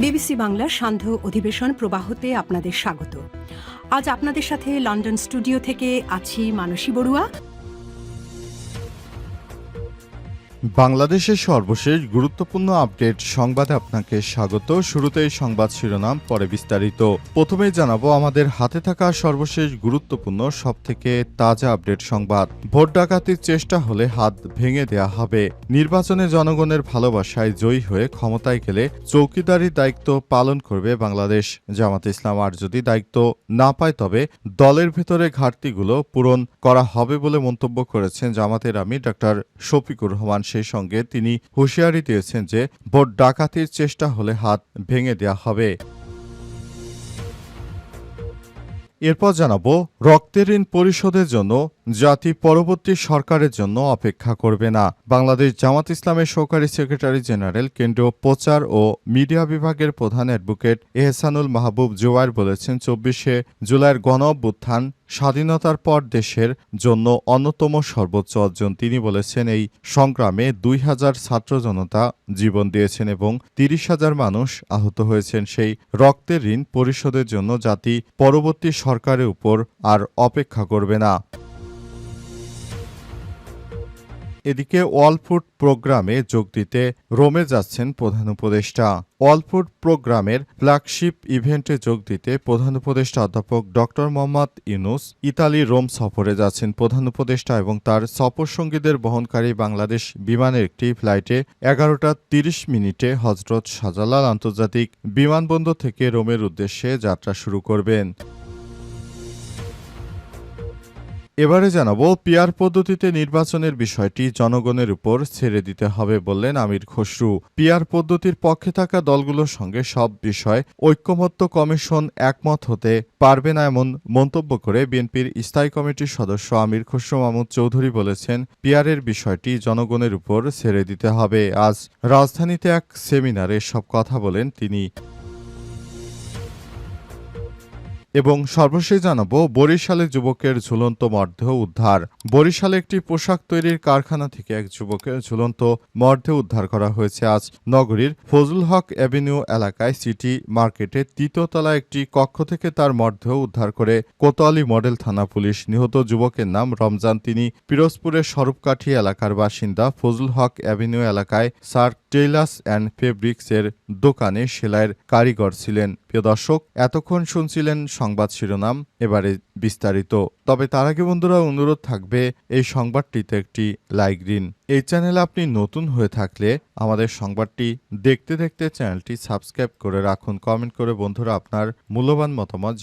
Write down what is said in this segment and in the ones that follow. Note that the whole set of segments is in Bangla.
বিবিসি বাংলার সান্ধ্য অধিবেশন প্রবাহতে আপনাদের স্বাগত। আজ আপনাদের সাথে লন্ডন স্টুডিও থেকে আছি মানসী বড়ুয়া। বাংলাদেশের সর্বশেষ গুরুত্বপূর্ণ আপডেট সংবাদে আপনাকে স্বাগত। শুরুতেই সংবাদ শিরোনাম, পরে বিস্তারিত। প্রথমেই জানাবো আমাদের হাতে থাকা সর্বশেষ গুরুত্বপূর্ণ সবথেকে তাজা আপডেট সংবাদ। ভোট ডাকাতির চেষ্টা হলে হাত ভেঙে দেয়া হবে। নির্বাচনে জনগণের ভালোবাসায় জয়ী হয়ে ক্ষমতায় গেলে চৌকিদারির দায়িত্ব পালন করবে বাংলাদেশ। জামাত ইসলাম আর যদি দায়িত্ব না পায় তবে দলের ভেতরে ঘাটতিগুলো পূরণ করা হবে বলে মন্তব্য করেছেন জামাতের আমির ডক্টর শফিকুর রহমান। সেই সঙ্গে তিনি হুঁশিয়ারি দিয়েছেন যে ভোট ডাকাতির চেষ্টা হলে হাত ভেঙে দেয়া হবে। এরপর জানাবো রক্তের ঋণ পরিশোধের জন্য জাতি পরবর্তী সরকারের জন্য অপেক্ষা করবে না। বাংলাদেশ জামাত ইসলামের সহকারী সেক্রেটারি জেনারেল, কেন্দ্রীয় প্রচার ও মিডিয়া বিভাগের প্রধান অ্যাডভোকেট এহসানুল মাহবুব জোয়ার বলেছেন, ২৪শে জুলাইয়ের গণঅভ্যুত্থান স্বাধীনতার পর দেশের জন্য অন্যতম সর্বোচ্চ অর্জন। তিনি বলেছেন, এই সংগ্রামে ২,০০০ ছাত্র জনতা জীবন দিয়েছেন এবং ৩০,০০০ মানুষ আহত হয়েছেন। সেই রক্তের ঋণ পরিশোধের জন্য জাতি পরবর্তী সরকারের উপর আর অপেক্ষা করবে না। এদিকে ওয়ার্ল্ড ফুড প্রোগ্রামে যোগ দিতে রোমে যাচ্ছেন প্রধান উপদেষ্টা। ওয়ার্ল্ড ফুড প্রোগ্রামের ফ্ল্যাগশিপ ইভেন্টে যোগ দিতে প্রধান উপদেষ্টা অধ্যাপক ডক্টর মোহাম্মদ ইউনূস ইতালি রোম সফরে যাচ্ছেন। প্রধান উপদেষ্টা এবং তার সফরসঙ্গীদের বহনকারী বাংলাদেশ বিমানের একটি ফ্লাইটে ১১টা ৩০ মিনিটে হজরত শাহজালাল আন্তর্জাতিক বিমানবন্দর থেকে রোমের উদ্দেশ্যে যাত্রা শুরু করবেন। এবারে জানাবো পিআর পদ্ধতিতে নির্বাচনের বিষয়টি জনগণের উপর ছেড়ে দিতে হবে বললেন আমির খসরু। পিআর পদ্ধতির পক্ষে থাকা দলগুলোর সঙ্গে সব বিষয় ঐক্যমত্য কমিশন একমত হতে পারবে না এমন মন্তব্য করে বিএনপির স্থায়ী কমিটির সদস্য আমির খসরু মাহমুদ চৌধুরী বলেছেন, পিআরের বিষয়টি জনগণের উপর ছেড়ে দিতে হবে। আজ রাজধানীতে এক সেমিনারে সব কথা বলেন তিনি। এবং সর্বশেষ জানাবো বরিশালে যুবকের ঝুলন্ত মরদেহ উদ্ধার। বরিশালে একটি পোশাক তৈরির কারখানা থেকে এক যুবকের ঝুলন্ত মরদেহ উদ্ধার করা হয়েছে। আজ নগরীর ফজলুল হক অ্যাভিনিউ এলাকায় সিটি মার্কেটের ৩য় তলায় একটি কক্ষ থেকে তার মরদেহ উদ্ধার করে কোতোয়ালি মডেল থানা পুলিশ। নিহত যুবকের নাম রমজান। তিনি পিরোজপুরের স্বরূপকাঠি এলাকার বাসিন্দা। ফজলুল হক অ্যাভিনিউ এলাকায় সার্ক টেইলার্স অ্যান্ড ফেব্রিক্স এর দোকানে সেলাইয়ের কারিগর ছিলেন। প্রিয় দর্শক, এতক্ষণ শুনছিলেন সংবাদ শিরোনাম, এবারে বিস্তারিত। তবে তার আগে বন্ধুরা অনুরোধ থাকবে এই সংবাদটিতে একটি লাইক দিন। এই চ্যানেলে আপনি নতুন হয়ে থাকলে আমাদের সংবাদটি দেখতে দেখতে চ্যানেলটি সাবস্ক্রাইব করে রাখুন। কমেন্ট করে বন্ধুরা আপনার মূল্যবান মতামত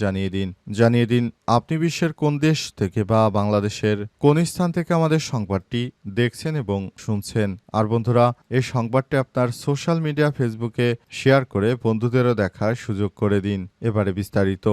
জানিয়ে দিন আপনি বিশ্বের কোন দেশ থেকে বা বাংলাদেশের কোন স্থান থেকে আমাদের সংবাদটি দেখছেন এবং শুনছেন। আর বন্ধুরা, এই সংবাদটি আপনার সোশ্যাল মিডিয়া ফেসবুকে শেয়ার করে বন্ধুদেরও দেখার সুযোগ করে দিন। এবারে বিস্তারিত।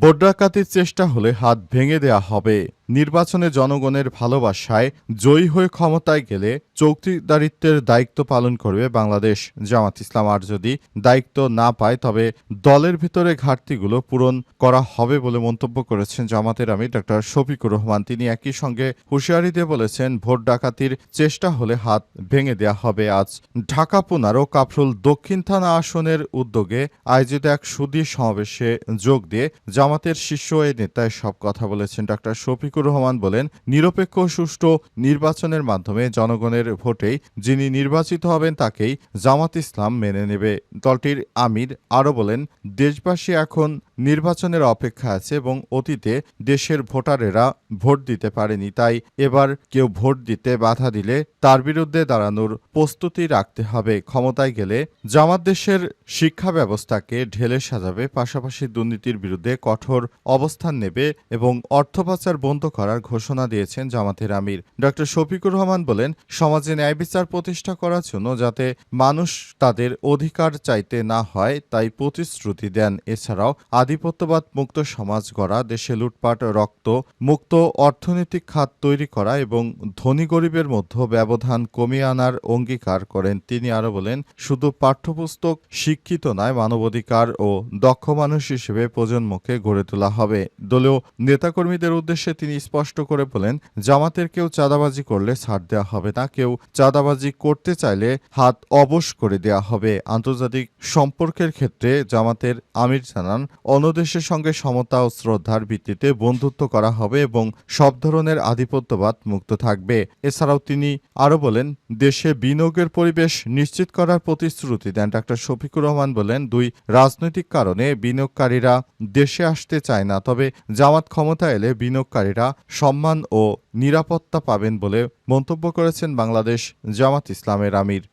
ভোট ডাকাতির চেষ্টা হলে হাত ভেঙে দেয়া হবে। নির্বাচনে জনগণের ভালোবাসায় জয়ী হয়ে ক্ষমতায় গেলে চৌকিদারিত্বের দায়িত্ব পালন করবে বাংলাদেশ। জামাত ইসলাম আর যদি দায়িত্ব না পায় তবে দলের ভিতরে ঘাটতিগুলো পূরণ করা হবে বলে মন্তব্য করেছেন জামাতের আমির ডক্টর শফিকুর রহমান। তিনি একই সঙ্গে হুঁশিয়ারি দিয়ে বলেছেন, ভোট ডাকাতির চেষ্টা হলে হাত ভেঙে দেয়া হবে। আজ ঢাকা ১৫ কাফরুল দক্ষিণ থানা আসনের উদ্যোগে আয়োজিত এক সুধী সমাবেশে যোগ দিয়ে জামাতের শীর্ষ এই নেতায় সব কথা বলেছেন। ডক্টর শফিকুর রহমান বলেন, নিরপেক্ষ সুষ্ঠু নির্বাচনের মাধ্যমে জনগণের ভোটেই যিনি নির্বাচিত হবেন তাকেই জামাত ইসলাম মেনে নেবে। দলটির আমির আরও বলেন, দেশবাসী এখন নির্বাচনের অপেক্ষা আছে এবং অতীতে দেশের ভোটারেরা ভোট দিতে পারেনি, তাই এবার কেউ ভোট দিতে বাধা দিলে তার বিরুদ্ধে দাঁড়ানোর প্রস্তুতি রাখতে হবে। ক্ষমতায় গেলে জামাত দেশের শিক্ষা ব্যবস্থাকে ঢেলে সাজাবে, পাশাপাশি দুর্নীতির বিরুদ্ধে কঠোর অবস্থান নেবে এবং অর্থ পাচার বন্ধ করার ঘোষণা দিয়েছেন জামাতের আমির। ডক্টর শফিকুর রহমান বলেন, সমাজে ন্যায় বিচার প্রতিষ্ঠা করার জন্য যাতে মানুষ তাদের অধিকার চাইতে না হয় তাই প্রতিশ্রুতি দেন। এছাড়াও আধিপত্যবাদ মুক্ত সমাজ গড়া, দেশে লুটপাট রক্ত মুক্ত অর্থনৈতিক খাত তৈরি করা এবং ধনী গরিবের মধ্যে ব্যবধান কমিয়ে আনার অঙ্গীকার করেন। তিনি আরও বলেন, শুধু পাঠ্যপুস্তক শিক্ষিত নয়, মানবাধিকার ও দক্ষ মানুষ হিসেবে প্রজন্মকে গড়ে তোলা হবে। দলীয় নেতাকর্মীদের উদ্দেশ্যে তিনি স্পষ্ট করে বলেন, জামাতের কেউ চাঁদাবাজি করলে ছাড় দেওয়া হবে না, কেউ চাঁদাবাজি করতে চাইলে হাত অবশ করে দেওয়া হবে। আন্তর্জাতিক সম্পর্কের ক্ষেত্রে জামাতের আমির জানান, অন্য দেশের সঙ্গে সমতা ও শ্রদ্ধার ভিত্তিতে বন্ধুত্ব করা হবে এবং সব ধরনের আধিপত্যবাদ মুক্ত থাকবে। এছাড়াও তিনি আরও বলেন, দেশে বিনিয়োগের পরিবেশ নিশ্চিত করার প্রতিশ্রুতি দেন। ডা. শফিকুর রহমান বলেন, দুই রাজনৈতিক কারণে বিনিয়োগকারীরা দেশে আসতে চায় না, তবে জামাত ক্ষমতা এলে বিনিয়োগকারীরা সম্মান ও নিরাপত্তা পাবেন বলে মন্তব্য করেছেন বাংলাদেশ জামাত ইসলামের আমির।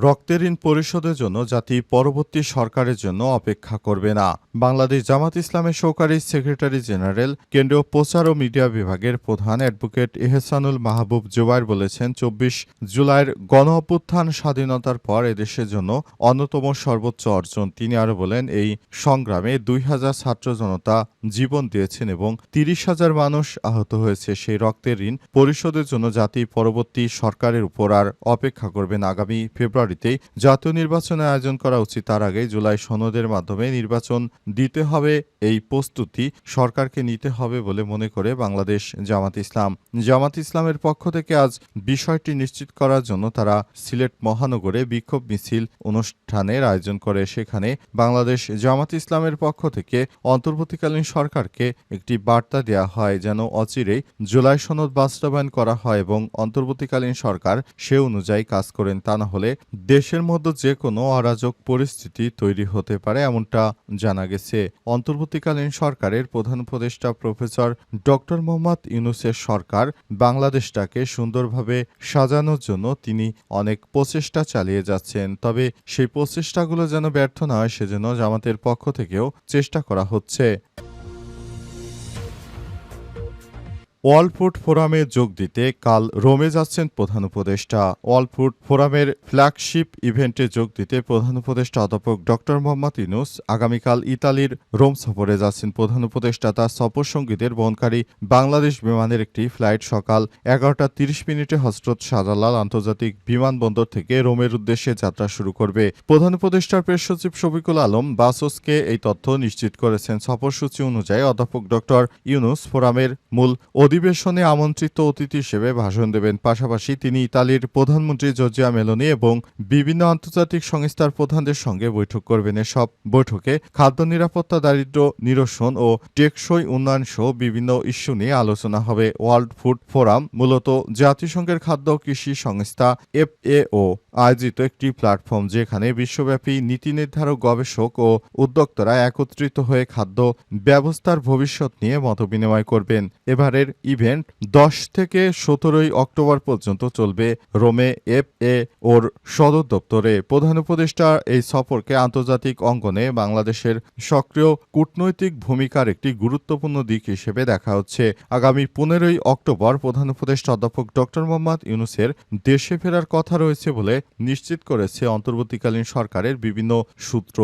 রক্তের ঋণ পরিশোধের জন্য জাতি পরবর্তী সরকারের জন্য অপেক্ষা করবে না। বাংলাদেশ জামাত ইসলামের সহকারী সেক্রেটারি জেনারেল, কেন্দ্রীয় প্রচার ও মিডিয়া বিভাগের প্রধান অ্যাডভোকেট এহসানুল মাহবুব জুবায়ের বলেছেন, ২৪ জুলাইয়ের গণ অভ্যুত্থান স্বাধীনতার পর এদেশের জন্য অন্যতম সর্বোচ্চ অর্জন। তিনি আরও বলেন, এই সংগ্রামে ২,০০০ ছাত্র জনতা জীবন দিয়েছেন এবং ৩০,০০০ মানুষ আহত হয়েছে। সেই রক্তের ঋণ পরিশোধের জন্য জাতি পরবর্তী সরকারের উপর আর অপেক্ষা করবে না। আগামী ফেব্রুয়ারিতেই জাতীয় নির্বাচনের আয়োজন করা উচিত। তার আগে জুলাই সনদের মাধ্যমে নির্বাচন দিতে হবে, এই প্রস্তুতি সরকারকে নিতে হবে বলে মনে করে বাংলাদেশ জামাত ইসলাম। জামাত ইসলামের পক্ষ থেকে আজ বিষয়টি নিশ্চিত করার জন্য তারা সিলেট মহানগরে বিক্ষোভ মিছিল অনুষ্ঠানের আয়োজন করে। সেখানে বাংলাদেশ জামাত ইসলামের পক্ষ থেকে অন্তর্বর্তীকালীন সরকারকে একটি বার্তা দেওয়া হয়, যেন অচিরেই জুলাই সনদ বাস্তবায়ন করা হয় এবং অন্তর্বর্তীকালীন সরকার সে অনুযায়ী কাজ করেন। তা না হলে দেশের মধ্যে যে কোনো অরাজক পরিস্থিতি তৈরি হতে পারে, এমনটা জানা গেছে। অন্তর্বর্তীকালীন সরকারের প্রধান উপদেষ্টা প্রফেসর ডক্টর মোহাম্মদ ইউনূসের সরকার বাংলাদেশটাকে সুন্দরভাবে সাজানোর জন্য তিনি অনেক প্রচেষ্টা চালিয়ে যাচ্ছেন। তবে সেই প্রচেষ্টাগুলো যেন ব্যর্থ না হয়, সেজন্য জামাতের পক্ষ থেকেও চেষ্টা করা হচ্ছে। ওয়ার্ল্ড ফুড ফোরামে যোগ দিতে কাল রোমে যাচ্ছেন প্রধান উপদেষ্টা। ওয়ার্ল্ড ফুড ফোরামের ফ্ল্যাগশিপ ইভেন্টে যোগ দিতে প্রধান উপদেষ্টা অধ্যাপক ড. মোহাম্মদ ইউনূস আগামীকাল ইতালির রোম সফরে যাচ্ছেন। প্রধান উপদেষ্টা তার সফর সঙ্গীদের বহনকারী বাংলাদেশ বিমানের একটি ফ্লাইট সকাল 11:30 হযরত শাহজালাল আন্তর্জাতিক বিমানবন্দর থেকে রোমের উদ্দেশ্যে যাত্রা শুরু করবে। প্রধান উপদেষ্টার প্রেস সচিব শফিকুল আলম বাসসকে এই তথ্য নিশ্চিত করেছেন। সফরসূচি অনুযায়ী অধ্যাপক ড. ইউনূস ফোরামের মূল অধিবেশনে আমন্ত্রিত অতিথি হিসেবে ভাষণ দেবেন। পাশাপাশি তিনি ইতালির প্রধানমন্ত্রী জর্জিয়া মেলোনি এবং বিভিন্ন আন্তর্জাতিক সংস্থার প্রধানদের সঙ্গে বৈঠক করবেন। এসব বৈঠকে খাদ্য নিরাপত্তা, দারিদ্র্য নিরসন ও টেকসই উন্নয়ন সহ বিভিন্ন ইস্যু নিয়ে আলোচনা হবে। ওয়ার্ল্ড ফুড ফোরাম মূলত জাতিসংঘের খাদ্য কৃষি সংস্থা FAO আয়োজিত একটি প্ল্যাটফর্ম, যেখানে বিশ্বব্যাপী নীতি নির্ধারক, গবেষক ও উদ্যোক্তারা একত্রিত হয়ে খাদ্য ব্যবস্থার ভবিষ্যৎ নিয়ে মতবিনিময় করবেন। এবারের ইভেন্ট 10 থেকে 17 অক্টোবর পর্যন্ত চলবে রোমে FAOর সদর দপ্তরে। প্রধান উপদেষ্টা এই সফরকে আন্তর্জাতিক অঙ্গনে বাংলাদেশের সক্রিয় কূটনৈতিক ভূমিকার একটি গুরুত্বপূর্ণ দিক হিসেবে দেখা হচ্ছে। আগামী 15 অক্টোবর প্রধান উপদেষ্টা অধ্যাপক ড. মোহাম্মদ ইউনূসের দেশে ফেরার কথা রয়েছে বলে নিশ্চিত করেছে অন্তর্বর্তীকালীন সরকারের বিভিন্ন সূত্র।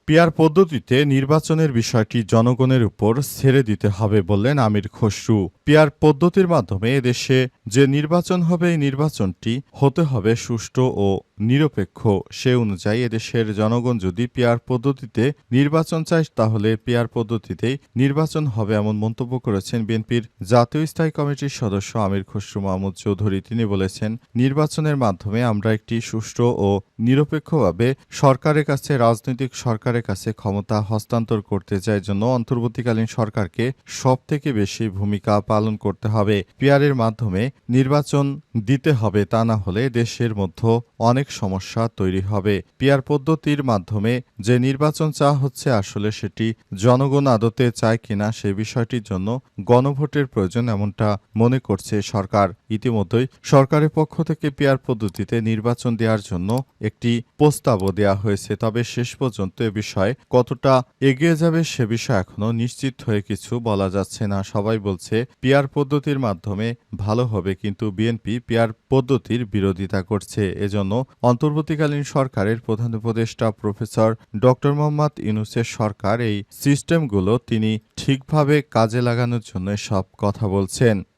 পিআর পদ্ধতিতে নির্বাচনের বিষয়টি জনগণের উপর ছেড়ে দিতে হবে বললেন আমির খসরু। পিআর পদ্ধতির মাধ্যমে এদেশে যে নির্বাচন হবে, এই নির্বাচনটি হতে হবে সুষ্ঠু ও নিরপেক্ষ। সে অনুযায়ী এদেশের জনগণ যদি পিআর পদ্ধতিতে নির্বাচন চায়, তাহলে পিআর পদ্ধতিতেই নির্বাচন হবে, এমন মন্তব্য করেছেন বিএনপির জাতীয় স্থায়ী কমিটির সদস্য আমির খসরু মাহমুদ চৌধুরী। তিনি বলেছেন, নির্বাচনের মাধ্যমে আমরা একটি সুষ্ঠু ও নিরপেক্ষভাবে সরকারের কাছে, রাজনৈতিক সরকারের কাছে ক্ষমতা হস্তান্তর করতে চাই। জন্য অন্তর্বর্তীকালীন সরকারকে সবথেকে বেশি ভূমিকা পালন করতে হবে। পিআরের মাধ্যমে নির্বাচন দিতে হবে, তা না হলে দেশের মধ্যে অনেক সমস্যা তৈরি হবে। পিআর পদ্ধতির মাধ্যমে যে নির্বাচন চাওয়া হচ্ছে, আসলে সেটি জনগণ আদতে চায় কিনা সে বিষয়টির জন্য গণভোটের প্রয়োজন, এমনটা মনে করছে সরকার। ইতিমধ্যেই সরকারের পক্ষ থেকে পিআর পদ্ধতিতে নির্বাচন দেওয়ার জন্য একটি প্রস্তাবও দেওয়া হয়েছে। তবে শেষ পর্যন্ত এ বিষয়ে কতটা এগিয়ে যাবে সে বিষয়ে এখনো নিশ্চিত হয়ে কিছু বলা যাচ্ছে না। সবাই বলছে পিআর পদ্ধতির মাধ্যমে ভালো হবে, কিন্তু বিএনপি পিআর পদ্ধতির বিরোধিতা করছে। এজন্য অন্তর্বর্তীকালীন সরকারের প্রধান উপদেষ্টা প্রফেসর ডক্টর মোহাম্মদ ইউনূসের সরকার এই সিস্টেমগুলো তিনি ঠিকভাবে কাজে লাগানোর জন্য সব কথা বলছেন।